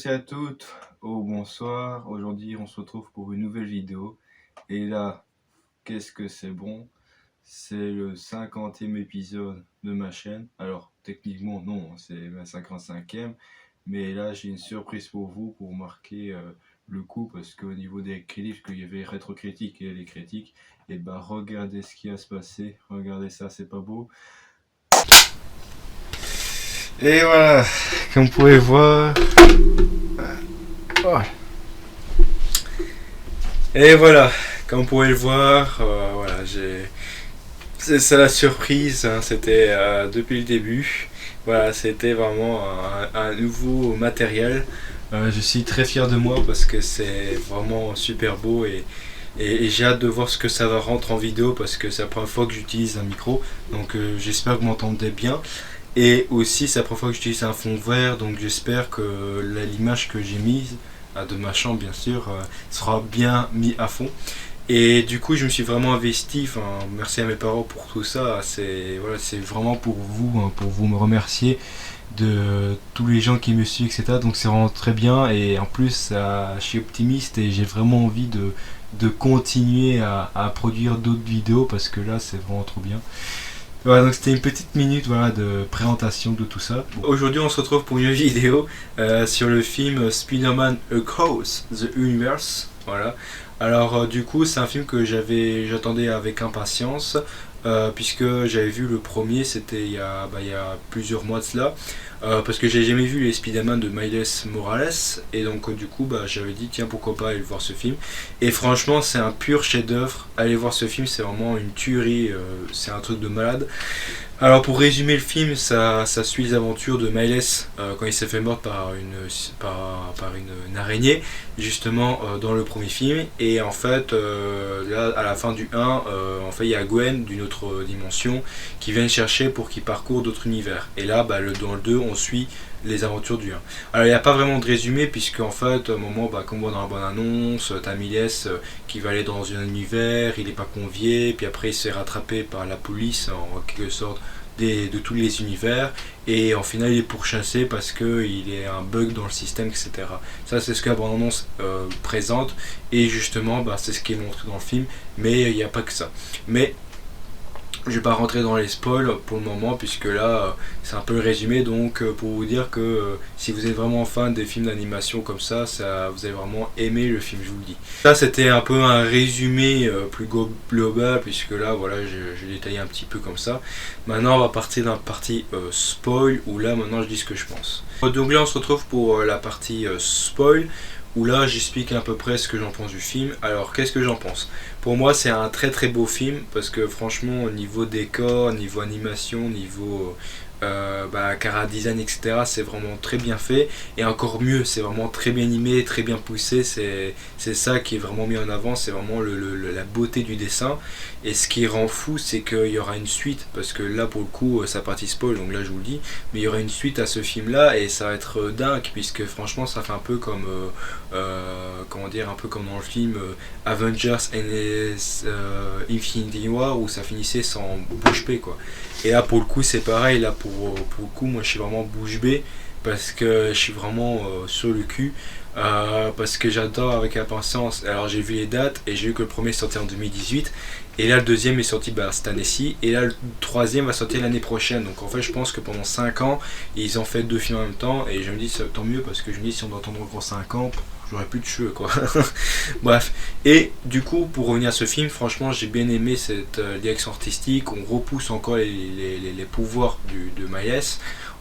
tous et à toutes, bonsoir. Aujourd'hui, on se retrouve pour une nouvelle vidéo. Et là, qu'est-ce que c'est bon? C'est le 50e épisode de ma chaîne. Alors, techniquement, non, c'est ma 55e. Mais là, j'ai une surprise pour vous pour marquer le coup. Parce qu'au niveau des critiques, qu'il y avait rétro-critiques et les critiques, et bah, regardez ce qui va se passer. Regardez ça, c'est pas beau. Et voilà, comme vous pouvez voir. Oh. Et voilà, comme vous pouvez le voir, voilà, c'est ça la surprise, hein, c'était depuis le début. Voilà, c'était vraiment un nouveau matériel. Je suis très fier de moi parce que c'est vraiment super beau et j'ai hâte de voir ce que ça va rentrer en vidéo parce que c'est la première fois que j'utilise un micro. Donc j'espère que vous m'entendez bien. Et aussi c'est la première fois que j'utilise un fond vert, donc j'espère que l'image que j'ai mise, de ma chambre bien sûr, sera bien mis à fond. Et du coup je me suis vraiment investi, enfin merci à mes parents pour tout ça, c'est voilà, c'est vraiment pour vous, hein, pour vous me remercier de tous les gens qui me suivent, etc. Donc c'est vraiment très bien et en plus je suis optimiste et j'ai vraiment envie de continuer à produire d'autres vidéos parce que là c'est vraiment trop bien. Voilà, donc c'était une petite minute voilà, de présentation de tout ça. Bon. Aujourd'hui on se retrouve pour une vidéo sur le film Spider-Man Across the Universe. Voilà. Alors du coup c'est un film que j'attendais avec impatience puisque j'avais vu le premier, c'était il y a plusieurs mois de cela. Parce que j'ai jamais vu les Spider-Man de Miles Morales et donc du coup j'avais dit tiens pourquoi pas aller voir ce film et franchement c'est un pur chef-d'œuvre. Allez voir ce film, c'est vraiment une tuerie, c'est un truc de malade. Alors pour résumer le film, ça suit les aventures de Miles quand il s'est fait mordre par une araignée, justement dans le premier film. Et en fait, là à la fin du 1, en fait il y a Gwen d'une autre dimension qui vient le chercher pour qu'il parcourt d'autres univers. Et là, dans le 2, on suit les aventures du 1. Alors il n'y a pas vraiment de résumé puisque en fait, à un moment, comme on voit dans la bonne annonce, t'as Miles qui va aller dans un univers, il n'est pas convié, puis après il se fait rattraper par la police en quelque sorte de tous les univers et en final il est pourchassé parce qu'il est un bug dans le système, etc. Ça c'est ce que la bande annonce présente et justement c'est ce qui est montré dans le film, mais il n'y a pas que ça. Mais je vais pas rentrer dans les spoils pour le moment puisque là c'est un peu le résumé, donc pour vous dire que si vous êtes vraiment fan des films d'animation comme ça, vous allez vraiment aimer le film, je vous le dis. Ça c'était un peu un résumé plus global puisque là voilà j'ai détaillé un petit peu comme ça. Maintenant on va partir dans la partie spoil où là maintenant je dis ce que je pense. Donc là on se retrouve pour la partie spoil où là j'explique à peu près ce que j'en pense du film. Alors qu'est-ce que j'en pense? Pour moi c'est un très très beau film parce que franchement au niveau décor, niveau animation, niveau cara design, etc. c'est vraiment très bien fait et encore mieux c'est vraiment très bien animé, très bien poussé, c'est ça qui est vraiment mis en avant, c'est vraiment la beauté du dessin. Et ce qui rend fou c'est qu'il y aura une suite parce que là pour le coup ça partie spoil donc là je vous le dis, mais il y aura une suite à ce film là et ça va être dingue puisque franchement ça fait un peu comme comment dire, un peu comme dans le film Avengers Infinity War où ça finissait sans bouche bée quoi. Et là pour le coup c'est pareil, là pour le coup moi je suis vraiment bouche bée parce que je suis vraiment sur le cul parce que j'adore avec impatience. Alors j'ai vu les dates et j'ai vu que le premier est sorti en 2018 et là le deuxième est sorti cette année-ci et là le troisième va sortir l'année prochaine. Donc en fait je pense que pendant 5 ans ils ont fait 2 films en même temps et je me dis tant mieux parce que je me dis si on doit attendre encore 5 ans j'aurais plus de cheveux quoi. Bref, et du coup pour revenir à ce film, franchement j'ai bien aimé cette direction artistique. On repousse encore les pouvoirs de Miles,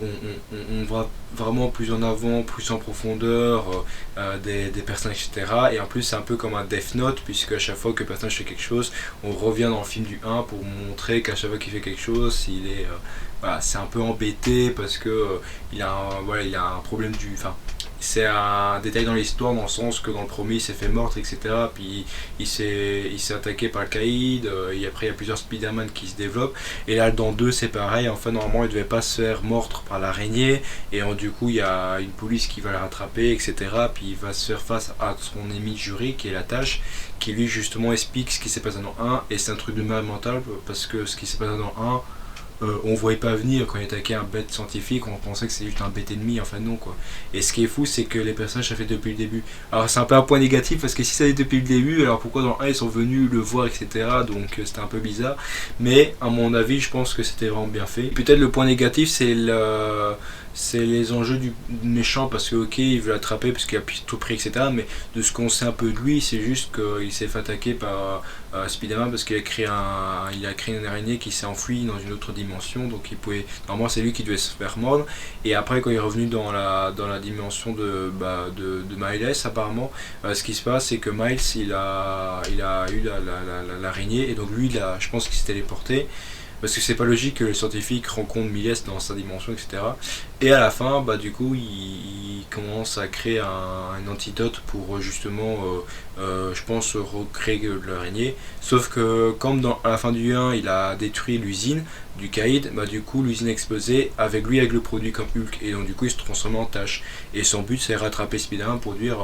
on va vraiment plus en avant, plus en profondeur des personnages, etc. Et en plus c'est un peu comme un Death Note puisque à chaque fois que le personnage fait quelque chose on revient dans le film du 1 pour montrer qu'à chaque fois qu'il fait quelque chose il est c'est un peu embêté parce que il a un problème c'est un détail dans l'histoire dans le sens que dans le premier il s'est fait mordre, etc. Puis il s'est attaqué par le caïd et après il y a plusieurs Spider-Man qui se développent et là dans 2 c'est pareil, en fait normalement il devait pas se faire mordre par l'araignée et du coup il y a une police qui va le rattraper, etc. Puis il va se faire face à son ennemi juré qui est la Tâche qui lui justement explique ce qui s'est passé dans 1 et c'est un truc de mal mental parce que ce qui s'est passé dans 1 on voyait pas venir quand il attaquait un bête scientifique, on pensait que c'était juste un bête ennemi, enfin non quoi. Et ce qui est fou, c'est que les personnages ça fait depuis le début. Alors c'est un peu un point négatif parce que si ça allait depuis le début, alors pourquoi dans le 1 ils sont venus le voir, etc. Donc c'était un peu bizarre. Mais à mon avis, je pense que c'était vraiment bien fait. Peut-être le point négatif, c'est les enjeux du méchant parce que ok il veut l'attraper parce qu'il a tout pris, etc. Mais de ce qu'on sait un peu de lui, c'est juste qu'il s'est fait attaquer par Spider-Man parce qu'il a créé une araignée qui s'est enfuie dans une autre dimension, donc normalement c'est lui qui devait se faire mordre. Et après quand il est revenu dans la dimension de Miles, apparemment ce qui se passe c'est que Miles il a eu l'araignée et donc lui je pense qu'il s'est téléporté. Parce que c'est pas logique que le scientifique rencontre Miles dans sa dimension, etc. Et à la fin, du coup, il commence à créer un antidote pour justement, je pense, recréer l'araignée. Sauf que, comme à la fin du 1, il a détruit l'usine du Caïd, du coup, l'usine a explosé avec le produit comme Hulk. Et donc, du coup, il se transforme en tâche. Et son but, c'est rattraper Spider-Man pour dire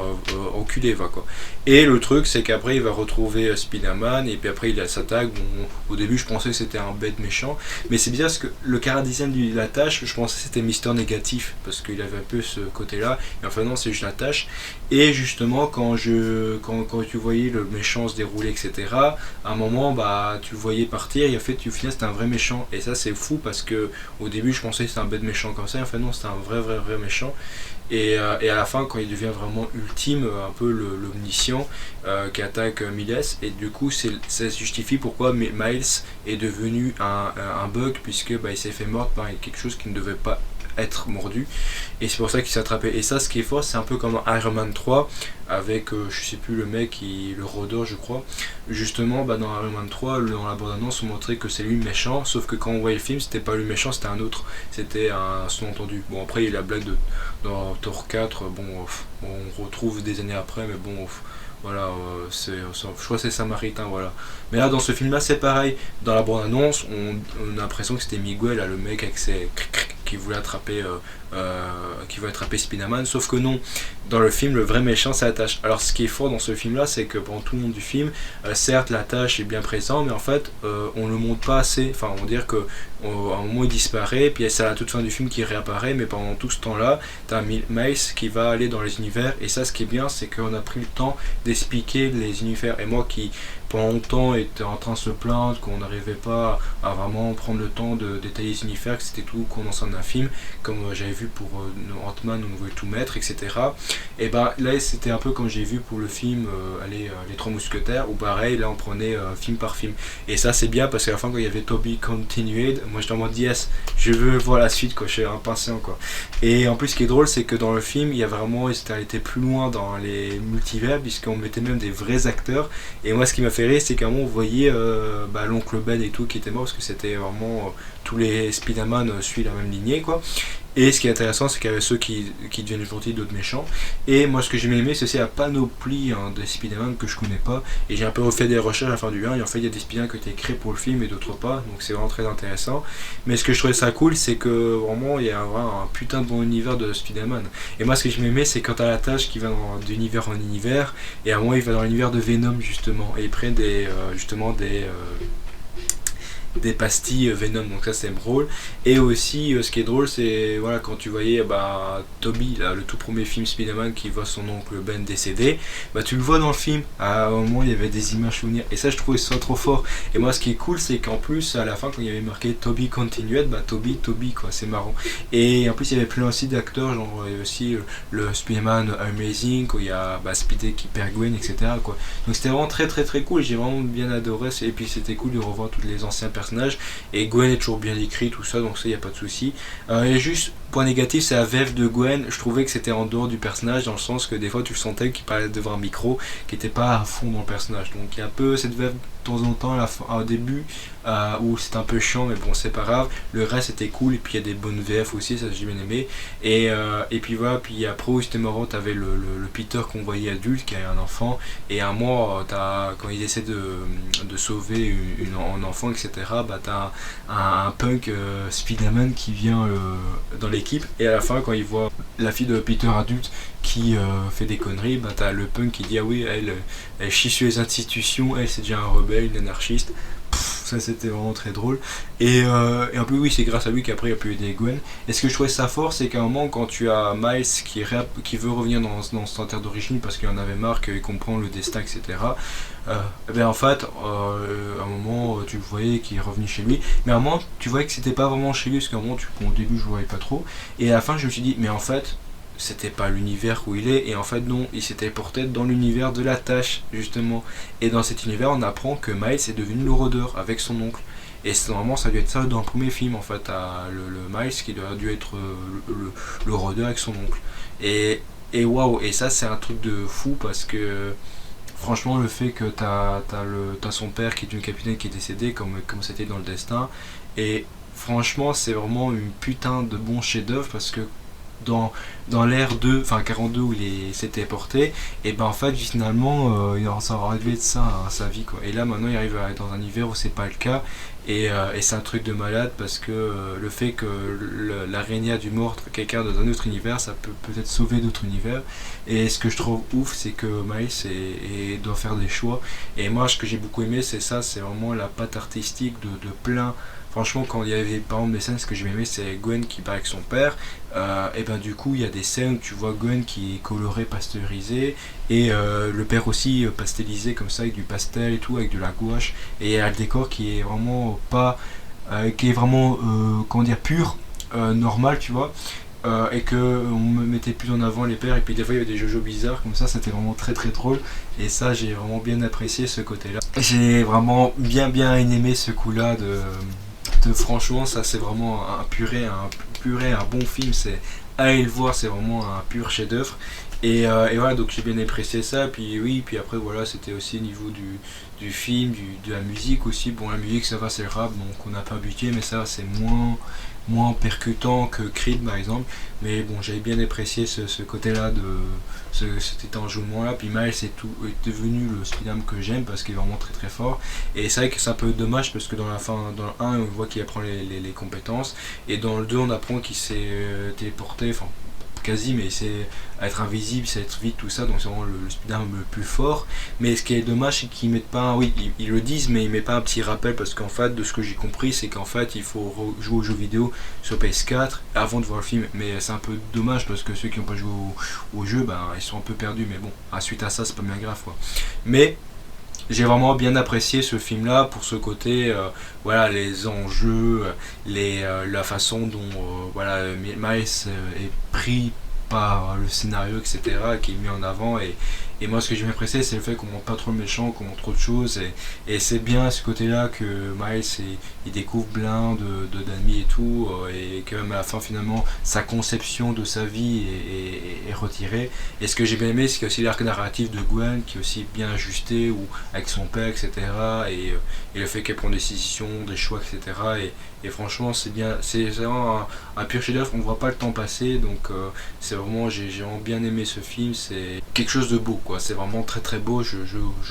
enculé, va quoi. Et le truc, c'est qu'après, il va retrouver Spider-Man. Et puis après, il s'attaque. Bon, au début, je pensais que c'était un bête méchant. Mais c'est bizarre parce que le chara-design de la tâche, je pensais que c'était Mister Négatif. Parce qu'il avait un peu ce côté-là. Et enfin, non, c'est juste la tâche. Et justement, quand tu voyais le méchant se dérouler, etc., à un moment, tu le voyais partir. Et en fait, au final, c'était un vrai méchant. Et ça, c'est fou parce que au début, je pensais que c'était un bête méchant comme ça. Et enfin, non, c'était un vrai méchant. Et à la fin, quand il devient vraiment ultime, un peu l'omniscient qui attaque Miles, et du coup, ça justifie pourquoi Miles est devenu un bug, puisque il s'est fait mordre par quelque chose qui ne devait pas être mordu, et c'est pour ça qu'il s'est attrapé. Et ça, ce qui est fort, c'est un peu comme dans Iron Man 3 avec je sais plus le mec le rôdeur, je crois. Justement, dans Iron Man 3, dans la bande-annonce on montrait que c'est lui le méchant, sauf que quand on voyait le film, c'était pas lui le méchant, c'était un autre, c'était un sous-entendu. Bon, après il y a la blague dans Thor 4, on retrouve des années après, mais bon, voilà, je crois que c'est Samaritain, voilà. Mais là, dans ce film-là, c'est pareil. Dans la bande-annonce, on a l'impression que c'était Miguel, là, le mec avec ses qui voulait attraper Spider-Man, sauf que non, dans le film le vrai méchant c'est la tâche. Alors ce qui est fort dans ce film là, c'est que pendant tout le long du film, certes la tâche est bien présente, mais en fait on le montre pas assez. Enfin, on va dire que à un moment il disparaît, puis c'est à la toute fin du film qu'il réapparaît, mais pendant tout ce temps là t'as Miles qui va aller dans les univers. Et ça, ce qui est bien, c'est qu'on a pris le temps d'expliquer les univers. Et moi qui pendant longtemps était en train de se plaindre qu'on n'arrivait pas à vraiment prendre le temps de détailler les univers, que c'était tout condensé dans un film, comme j'avais vu pour Ant-Man où on voulait tout mettre, etc. Et là c'était un peu comme j'ai vu pour le film les Trois Mousquetaires, où pareil, là on prenait film par film. Et ça c'est bien parce qu'à la fin quand il y avait Toby Continued, moi j'étais en mode yes, je veux voir la suite quoi, je suis impatient quoi. Et en plus ce qui est drôle, c'est que dans le film il y a vraiment, ils étaient allés plus loin dans les multivers, puisqu'on mettait même des vrais acteurs. Et moi ce qui m'a fait rire, c'est qu'à un moment on voyait l'oncle Ben et tout qui était mort, parce que c'était vraiment tous les Spider-Man suivent la même lignée quoi. Et ce qui est intéressant, c'est qu'il y avait ceux qui deviennent gentils, d'autres méchants. Et moi, ce que j'ai aimé, c'est aussi la panoplie des Spider-Man que je connais pas. Et j'ai un peu refait des recherches à la fin du 1. Et en fait, il y a des Spider-Man qui ont été créés pour le film et d'autres pas. Donc c'est vraiment très intéressant. Mais ce que je trouvais ça cool, c'est que vraiment, il y a un putain de bon univers de Spider-Man. Et moi, ce que je m'aimais, c'est quand t'as la tâche qui va d'univers en univers. Et à un moment, il va dans l'univers de Venom, justement. Et ils prennent des pastilles Venom, donc ça c'est drôle. Et aussi ce qui est drôle, c'est voilà, quand tu voyais Toby, là, le tout premier film Spider-Man qui voit son oncle Ben décédé, tu le vois dans le film, à un moment il y avait des images souvenirs, et ça je trouvais ça trop fort. Et moi ce qui est cool, c'est qu'en plus à la fin quand il y avait marqué Toby Continued, Toby quoi, c'est marrant. Et en plus il y avait plein aussi d'acteurs, genre il y avait aussi le Spider-Man Amazing, où il y a Spidey qui perd Gwen, etc. quoi. Donc c'était vraiment très très très cool, j'ai vraiment bien adoré, et puis c'était cool de revoir tous les anciens personnages. Et Gwen est toujours bien écrit, tout ça, donc ça, il n'y a pas de souci. Et juste, point négatif, c'est la VF de Gwen. Je trouvais que c'était en dehors du personnage, dans le sens que des fois, tu le sentais qu'il parlait devant un micro, qui n'était pas à fond dans le personnage. Donc il y a un peu cette VF de temps en temps au début, où c'est un peu chiant, mais bon, c'est pas grave. Le reste était cool, et puis il y a des bonnes VF aussi, ça j'ai bien aimé. Et puis voilà, puis après, c'était marrant, t'avais le Peter qu'on voyait adulte, qui a un enfant, et à un moment, quand il essaie de sauver un enfant, etc., t'as un punk Spider-Man qui vient dans l'équipe, et à la fin quand il voit la fille de Peter adulte qui fait des conneries, t'as le punk qui dit ah oui, elle chie sur les institutions, elle c'est déjà un rebelle, une anarchiste. ça c'était vraiment très drôle. Et en plus oui, c'est grâce à lui qu'après il y a pu aider Gwen. Et ce que je trouvais ça fort, c'est qu'à un moment quand tu as Miles qui veut revenir dans sa terre d'origine parce qu'il en avait marre, qu'il comprend le destin, etc. Eh bien en fait, à un moment tu voyais qu'il est revenu chez lui, mais à un moment tu voyais que c'était pas vraiment chez lui, parce qu'à un moment au début je voyais pas trop, et à la fin je me suis dit mais en fait c'était pas l'univers où il est, et en fait non, il s'était porté dans l'univers de la tâche justement, et dans cet univers on apprend que Miles est devenu le rôdeur avec son oncle, et normalement ça a dû être ça dans le premier film en fait, le Miles qui a dû être le rôdeur avec son oncle, et waouh, et ça c'est un truc de fou parce que franchement, le fait que t'as son père qui est une capitaine qui est décédé, comme c'était dans le destin, et franchement, c'est vraiment une putain de bon chef-d'œuvre parce que dans l'ère 2, enfin 42 où il s'était porté, et ben en fait finalement ça aurait dû être ça hein, sa vie quoi. Et là maintenant il arrive à être dans un univers où c'est pas le cas, et c'est un truc de malade parce que le fait que l'araignée a dû mordre quelqu'un dans un autre univers, ça peut peut-être sauver d'autres univers. Et ce que je trouve ouf, c'est que Miles doit faire des choix. Et moi ce que j'ai beaucoup aimé c'est ça, c'est vraiment la patte artistique de plein. Franchement, quand il y avait par exemple des scènes, ce que j'ai aimé, c'est Gwen qui part avec son père. Et ben du coup, il y a des scènes où tu vois Gwen qui est colorée, pasteurisée, et le père aussi pastelisé comme ça avec du pastel et tout, avec de la gouache. Et il y a le décor qui est vraiment pas, qui est vraiment comment dire pur, normal, tu vois. Et que on me mettait plus en avant les pères, et puis des fois il y avait des jojos bizarres comme ça, c'était vraiment très très drôle, et ça j'ai vraiment bien apprécié ce côté là, j'ai vraiment bien aimé ce coup là franchement ça c'est vraiment un bon film, c'est allez le voir, c'est vraiment un pur chef d'œuvre. Et voilà, donc j'ai bien apprécié ça, puis oui, puis après voilà, c'était aussi au niveau du film, de la musique aussi. Bon, la musique ça va, c'est le rap, donc on n'a pas buté, mais ça c'est moins percutant que Creed par exemple. Mais bon, j'avais bien apprécié ce côté-là, cet enjouement-là. Puis Miles est devenu le Spider-Man que j'aime parce qu'il est vraiment très très fort. Et c'est vrai que c'est un peu dommage parce que dans le 1, on voit qu'il apprend les compétences. Et dans le 2, on apprend qu'il s'est téléporté, enfin quasi, mais c'est être invisible, c'est être vite, tout ça, donc c'est vraiment le Spider-Man le plus fort. Mais ce qui est dommage, c'est qu'ils mettent pas, oui, ils le disent, mais ils mettent pas un petit rappel, parce qu'en fait, de ce que j'ai compris, c'est qu'en fait, il faut jouer aux jeux vidéo sur PS4 avant de voir le film. Mais c'est un peu dommage, parce que ceux qui n'ont pas joué au jeu, ben, ils sont un peu perdus, mais bon, suite à ça, c'est pas bien grave, quoi. Mais j'ai vraiment bien apprécié ce film là pour ce côté voilà, les enjeux, la façon dont voilà, Miles est pris par le scénario, etc., qui est mis en avant. Et moi ce que j'ai bien apprécié, c'est le fait qu'on montre pas trop le méchant, qu'on montre trop de choses, et c'est bien à ce côté là que Miles il découvre plein d'amis et tout, et que même à la fin finalement sa conception de sa vie est retirée. Et ce que j'ai bien aimé, c'est qu'il y a aussi l'arc narratif de Gwen qui est aussi bien ajusté, ou avec son père, etc., et le fait qu'elle prend des décisions, des choix, etc., et franchement c'est bien, c'est vraiment un pur chef d'œuvre, on voit pas le temps passer, donc c'est vraiment, j'ai vraiment bien aimé ce film, c'est quelque chose de beau quoi, c'est vraiment très très beau, je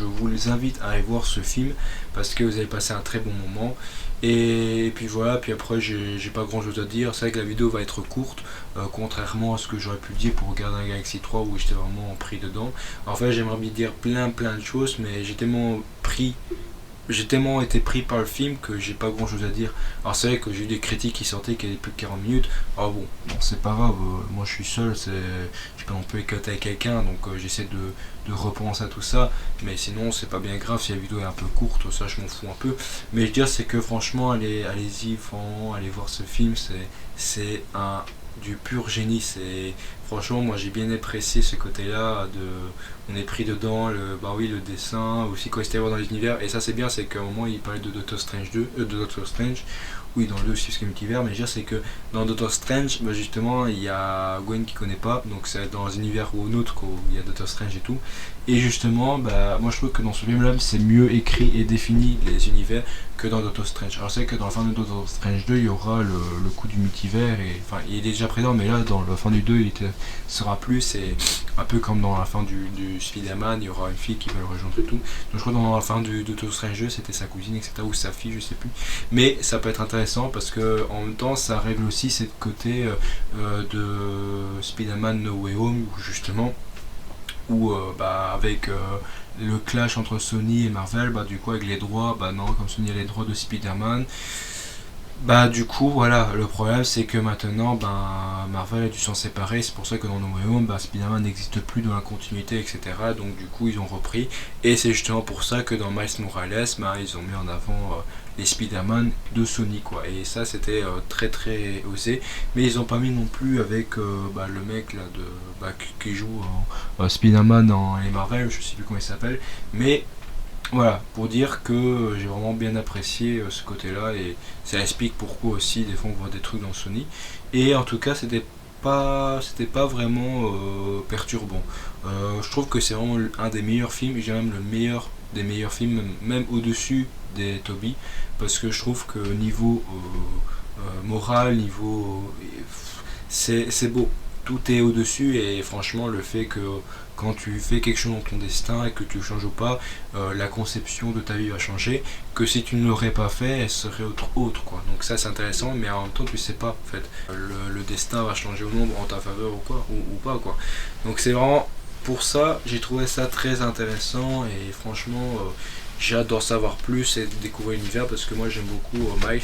vous les invite à aller voir ce film parce que vous allez passer un très bon moment. Et puis voilà, puis après j'ai pas grand chose à dire, c'est vrai que la vidéo va être courte, contrairement à ce que j'aurais pu dire pour Gardien Galaxy 3 où j'étais vraiment pris dedans. En fait j'aimerais bien dire plein de choses, mais j'ai tellement été pris par le film que j'ai pas grand chose à dire. Alors c'est vrai que j'ai eu des critiques qui sortaient qui avaient plus de 40 minutes. Ah bon, c'est pas grave, moi je suis seul, je suis pas non plus éclaté avec quelqu'un, donc j'essaie de repenser à tout ça. Mais sinon c'est pas bien grave si la vidéo est un peu courte, ça je m'en fous un peu. Mais je veux dire c'est que franchement allez-y, allez voir ce film, c'est du pur génie. Franchement moi j'ai bien apprécié ce côté là on est pris dedans, le dessin aussi quand il était dans les univers. Et ça c'est bien, c'est qu'à un moment il parlait de Doctor Strange 2, de Doctor Strange, oui dans le 2 aussi parce qu'il y a multivers, mais je veux dire c'est que dans Doctor Strange justement il y a Gwen qui connaît pas, donc c'est dans un univers ou un autre où il y a Doctor Strange et tout. Et justement moi je trouve que dans ce film là c'est mieux écrit et défini les univers que dans Doctor Strange. Alors c'est que dans la fin de Doctor Strange 2 il y aura le coup du multivers, et enfin il est déjà présent, mais là dans la fin du 2 sera plus, c'est un peu comme dans la fin du Spider-Man, il y aura une fille qui va le rejoindre et tout. Donc je crois que dans la fin du Doctor Strange 2 c'était sa cousine, etc., ou sa fille, je sais plus. Mais ça peut être intéressant parce que en même temps ça règle aussi cette côté de Spider-Man No Way Home, où justement avec le clash entre Sony et Marvel, bah du coup avec les droits, bah non, comme Sony a les droits de Spider-Man, bah du coup voilà, le problème c'est que maintenant Marvel a dû s'en séparer, c'est pour ça que dans No Way Home Spider-Man n'existe plus dans la continuité, etc. Donc du coup ils ont repris, et c'est justement pour ça que dans Miles Morales ils ont mis en avant les Spider-Man de Sony quoi, et ça c'était très très osé, mais ils ont pas mis non plus avec le mec là qui joue Spider-Man dans les Marvel, je sais plus comment il s'appelle, mais voilà, pour dire que j'ai vraiment bien apprécié ce côté-là, et ça explique pourquoi aussi des fois on voit des trucs dans Sony. Et en tout cas, c'était pas vraiment perturbant. Je trouve que c'est vraiment un des meilleurs films, j'ai même le meilleur des meilleurs films, même au-dessus des Toby, parce que je trouve que niveau moral, niveau c'est beau. Tout est au-dessus, et franchement le fait que quand tu fais quelque chose dans ton destin et que tu le changes ou pas, la conception de ta vie va changer, que si tu ne l'aurais pas fait, elle serait autre quoi. Donc ça c'est intéressant, mais en même temps tu sais pas en fait. Le destin va changer au nombre en ta faveur ou quoi, ou pas quoi. Donc c'est vraiment pour ça, j'ai trouvé ça très intéressant, et franchement j'ai hâte d'en savoir plus et de découvrir l'univers, parce que moi j'aime beaucoup Miles.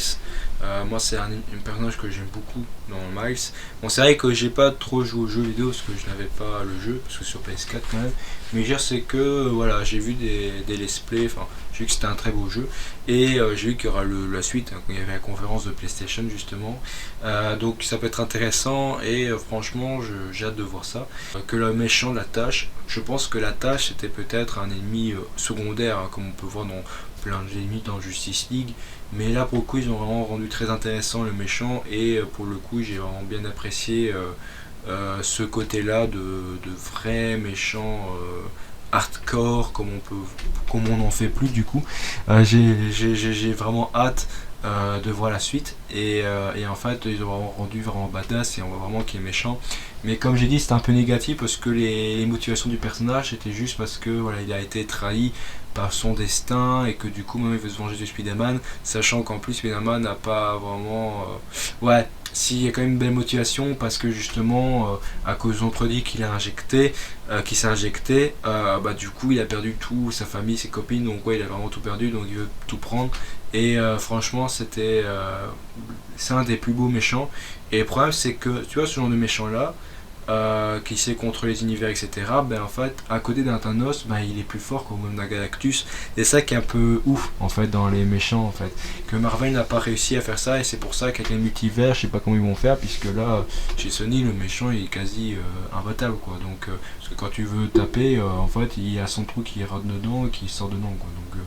Moi c'est un personnage que j'aime beaucoup dans Miles. Bon, c'est vrai que j'ai pas trop joué aux jeux vidéo parce que je n'avais pas le jeu, parce que sur PS4 quand même. Mais c'est que voilà, j'ai vu des let's play, enfin j'ai vu que c'était un très beau jeu, et j'ai vu qu'il y aura la suite quand il y avait la conférence de PlayStation justement. Donc ça peut être intéressant, et franchement j'ai hâte de voir ça. Que le méchant, la tâche, je pense que la tâche c'était peut-être un ennemi secondaire, comme on peut voir dans plein d'ennemis dans Justice League, mais là pour le coup ils ont vraiment rendu très intéressant le méchant, et pour le coup j'ai vraiment bien apprécié ce côté là de vrai méchant hardcore, comme on n'en fait plus du coup. J'ai vraiment hâte de voir la suite, et en fait ils ont vraiment rendu vraiment badass, et on voit vraiment qu'il est méchant. Mais comme j'ai dit, c'était un peu négatif, parce que les motivations du personnage c'était juste parce que voilà, il a été trahi par son destin, et que du coup maintenant il veut se venger de Spider-Man, sachant qu'en plus Spider-Man n'a pas vraiment ouais, s'il y a quand même une belle motivation, parce que justement à cause on prédit qu'il a injecté qu'il s'est injecté, du coup il a perdu tout, sa famille, ses copines, donc ouais il a vraiment tout perdu, donc il veut tout prendre. Et franchement c'est un des plus beaux méchants. Et le problème c'est que tu vois ce genre de méchant là, qui sait contrôler les univers, etc. En fait, à côté d'un Thanos, il est plus fort qu'au même d'un Galactus. Et ça qui est un peu ouf en fait dans les méchants, en fait, que Marvel n'a pas réussi à faire ça, et c'est pour ça qu'avec les multivers, je sais pas comment ils vont faire, puisque là, chez Sony, le méchant il est quasi imbattable quoi. Donc, parce que quand tu veux taper, en fait, il y a son trou qui rentre dedans et qui sort dedans quoi. Donc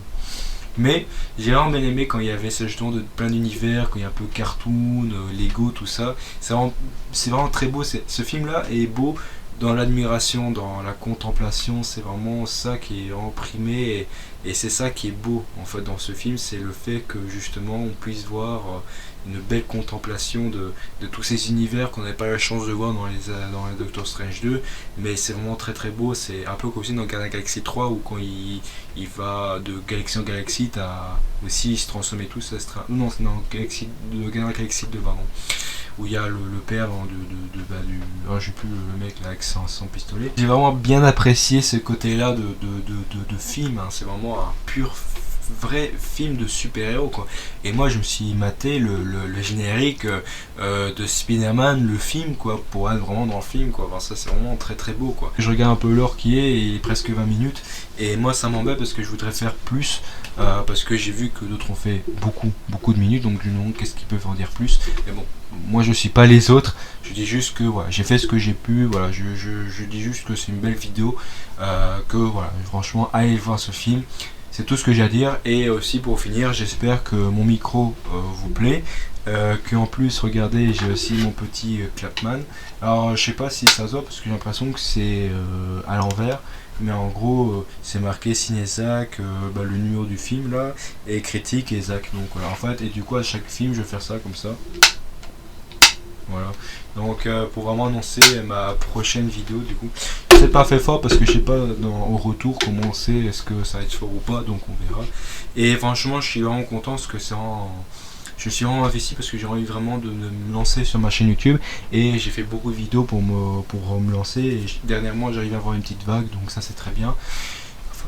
mais j'ai vraiment bien aimé quand il y avait ce genre de plein d'univers, quand il y a un peu cartoon, Lego, tout ça. C'est vraiment très beau. Ce film-là est beau dans l'admiration, dans la contemplation. C'est vraiment ça qui est imprimé, et c'est ça qui est beau en fait dans ce film. C'est le fait que justement on puisse voir une belle contemplation de tous ces univers qu'on n'avait pas la chance de voir dans les Doctor Strange 2. Mais c'est vraiment très très beau. C'est un peu comme aussi dans Galaxy 3, où quand il va de galaxie en galaxie, t'as aussi il se transforme et tout. Non, c'est dans Galaxy 2, pardon, où il y a le père j'ai plus le mec là avec son pistolet. J'ai vraiment bien apprécié ce côté là de film, hein. C'est vraiment un pur vrai film de super-héros quoi. Et moi je me suis maté le générique de Spider-Man, le film quoi, pour être vraiment dans le film quoi. Enfin, ça c'est vraiment très très beau quoi. Je regarde un peu l'heure qui est, et il est presque 20 minutes, et moi ça m'embête parce que je voudrais faire plus, parce que j'ai vu que d'autres ont fait beaucoup de minutes, donc je me demande qu'est-ce qu'ils peuvent en dire plus. Mais bon, moi je suis pas les autres, je dis juste que voilà, j'ai fait ce que j'ai pu, voilà, je dis juste que c'est une belle vidéo, que voilà, franchement allez voir ce film. C'est tout ce que j'ai à dire. Et aussi pour finir, j'espère que mon micro vous plaît, que en plus regardez, j'ai aussi mon petit Clapman. Alors je sais pas si ça se voit parce que j'ai l'impression que c'est à l'envers, mais en gros c'est marqué Cinézac, le numéro du film là, et critique et Zach. Donc voilà, en fait, et du coup à chaque film je vais faire ça comme ça. Voilà, donc pour vraiment annoncer ma prochaine vidéo, du coup c'est pas fait fort parce que je sais pas au retour comment c'est, est-ce que ça va être fort ou pas, donc on verra. Et franchement je suis vraiment content parce que je suis vraiment investi, parce que j'ai envie vraiment de me lancer sur ma chaîne YouTube, et j'ai fait beaucoup de vidéos pour me lancer, et dernièrement j'arrive à avoir une petite vague, donc ça c'est très bien.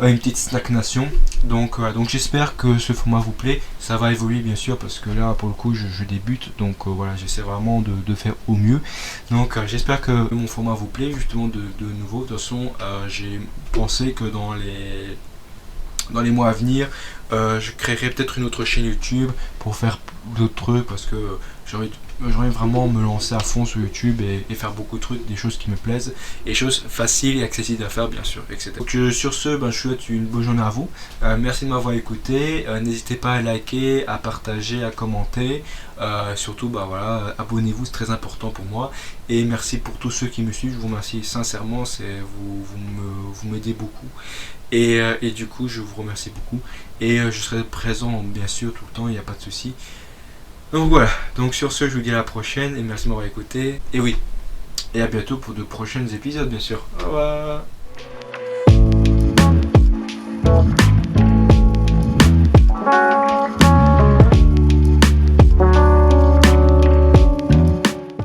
une petite snack nation. Donc voilà, donc j'espère que ce format vous plaît. Ça va évoluer bien sûr parce que là pour le coup je débute, donc voilà, j'essaie vraiment de faire au mieux. Donc j'espère que mon format vous plaît justement de nouveau. De toute façon j'ai pensé que dans les mois à venir, je créerai peut-être une autre chaîne YouTube pour faire d'autres trucs parce que j'aimerais vraiment me lancer à fond sur YouTube et faire beaucoup de trucs, des choses qui me plaisent, et choses faciles et accessibles à faire bien sûr, etc. Donc sur ce, je souhaite une bonne journée à vous. Merci de m'avoir écouté. N'hésitez pas à liker, à partager, à commenter. Surtout, voilà, abonnez-vous, c'est très important pour moi. Et merci pour tous ceux qui me suivent. Je vous remercie sincèrement. Vous m'aidez beaucoup. Et du coup, je vous remercie beaucoup. Et je serai présent, bien sûr, tout le temps, il n'y a pas de souci. Donc voilà, donc sur ce, je vous dis à la prochaine et merci de m'avoir écouté. Et oui, et à bientôt pour de prochains épisodes, bien sûr. Au revoir.